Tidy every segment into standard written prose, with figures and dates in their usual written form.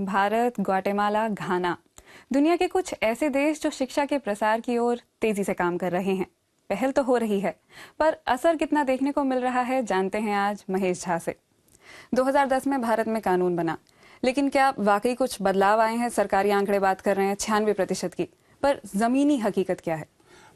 Bharat, Guatemala, घाना, दुनिया के कुछ ऐसे देश जो शिक्षा के प्रसार की ओर तेजी से काम कर रहे हैं। पहल तो हो रही है, पर असर कितना देखने को मिल रहा है जानते हैं आज महेश झा से। 2010 में भारत में कानून बना, लेकिन क्या वाकई कुछ बदलाव आए हैं? सरकारी आंकड़े बात कर रहे हैं 96% की, पर जमीनी हकीकत क्या है?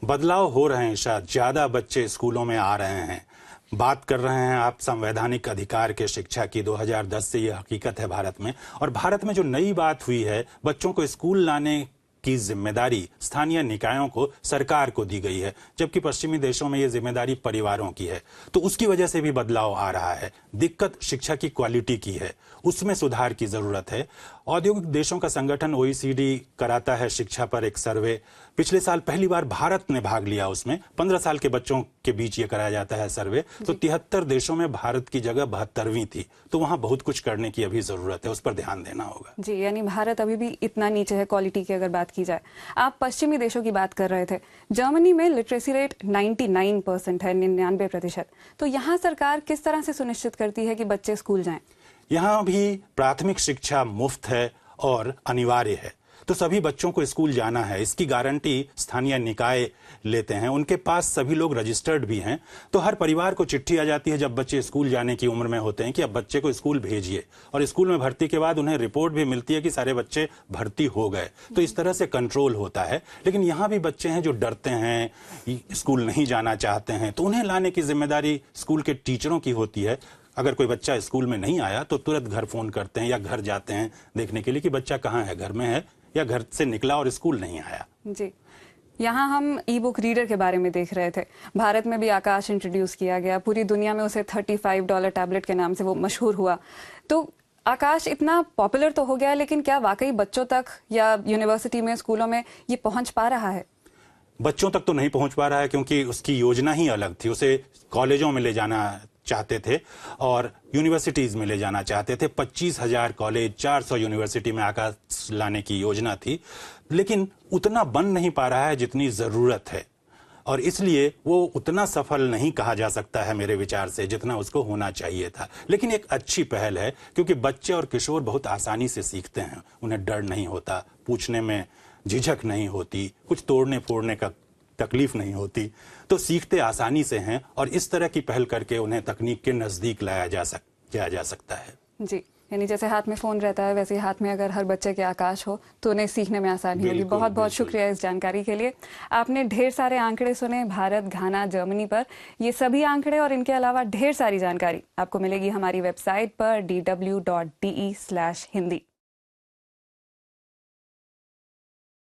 बदलाव हो रहे हैं शायद, ज्यादा बच्चे स्कूलों में आ रहे हैं। बात कर रहे हैं आप संवैधानिक अधिकार के शिक्षा की। 2010 से ये हकीकत है भारत में। और भारत में जो नई बात हुई है, बच्चों को स्कूल लाने की जिम्मेदारी स्थानीय निकायों को, सरकार को दी गई है, जबकि पश्चिमी देशों में ये जिम्मेदारी परिवारों की है। तो उसकी वजह से भी बदलाव आ रहा है। दिक्कत शिक्षा की क्वालिटी की है, उसमें सुधार की जरूरत है। औद्योगिक देशों का संगठन OECD कराता है शिक्षा पर एक सर्वे। पिछले साल पहली बार भारत ने भाग लिया उसमें। 15 साल के बच्चों के बीच ये कराया जाता है सर्वे। तो 73 देशों में भारत की जगह 72वीं थी। तो वहां बहुत कुछ करने की अभी जरूरत है, उस पर ध्यान देना होगा। जी, यानी भारत अभी भी इतना नीचे है क्वालिटी की अगर बात की जाए। आप पश्चिमी देशों की बात कर रहे थे। जर्मनी में लिटरेसी रेट 99% है, 99%। तो यहाँ सरकार किस तरह से सुनिश्चित करती है कि बच्चे स्कूल जाएं? यहाँ भी प्राथमिक शिक्षा मुफ्त है और अनिवार्य है। तो सभी बच्चों को स्कूल जाना है, इसकी गारंटी स्थानीय निकाय लेते हैं। उनके पास सभी लोग रजिस्टर्ड भी हैं। तो हर परिवार को चिट्ठी आ जाती है जब बच्चे स्कूल जाने की उम्र में होते हैं कि अब बच्चे को स्कूल भेजिए। और स्कूल में भर्ती के बाद उन्हें रिपोर्ट भी मिलती है कि सारे बच्चे भर्ती हो गए। तो इस तरह से कंट्रोल होता है। लेकिन यहाँ भी बच्चे हैं जो डरते हैं, स्कूल नहीं जाना चाहते हैं। तो उन्हें लाने की जिम्मेदारी स्कूल के टीचरों की होती है। अगर कोई बच्चा स्कूल में नहीं आया तो तुरंत घर फोन करते हैं या घर जाते हैं देखने के लिए कि बच्चा कहाँ है, घर में है या घर से निकला और स्कूल नहीं आया। जी, यहाँ हम ई बुक रीडर के बारे में देख रहे थे। भारत में भी आकाश इंट्रोड्यूस किया गया। पूरी दुनिया में उसे $35 टैबलेट के नाम से वो मशहूर हुआ। तो आकाश इतना पॉपुलर तो हो गया, लेकिन क्या वाकई बच्चों तक या यूनिवर्सिटी में, स्कूलों में ये पहुंच पा रहा है? बच्चों तक तो नहीं पहुंच पा रहा है, क्योंकि उसकी योजना ही अलग थी। उसे कॉलेजों में ले जाना चाहते थे और यूनिवर्सिटीज में ले जाना चाहते थे। 25,000 कॉलेज, 400 यूनिवर्सिटी में आकाश लाने की योजना थी। लेकिन उतना बन नहीं पा रहा है जितनी जरूरत है, और इसलिए वो उतना सफल नहीं कहा जा सकता है मेरे विचार से जितना उसको होना चाहिए था। लेकिन एक अच्छी पहल है, क्योंकि बच्चे और किशोर बहुत आसानी से सीखते हैं। उन्हें डर नहीं होता, पूछने में झिझक नहीं होती, कुछ तोड़ने फोड़ने का तकलीफ नहीं होती। तो सीखते आसानी से हैं, और इस तरह की पहल करके उन्हें तकनीक के नजदीक लाया जा सकता है। जी, यानी जैसे हाथ में फोन रहता है, वैसे ही हाथ में अगर हर बच्चे के आकाश हो तो उन्हें सीखने में आसानी होगी। बहुत बहुत शुक्रिया इस जानकारी के लिए। आपने ढेर सारे आंकड़े सुने भारत, घाना, जर्मनी पर। ये सभी आंकड़े और इनके अलावा ढेर सारी जानकारी आपको मिलेगी हमारी वेबसाइट पर dw.de/hindi।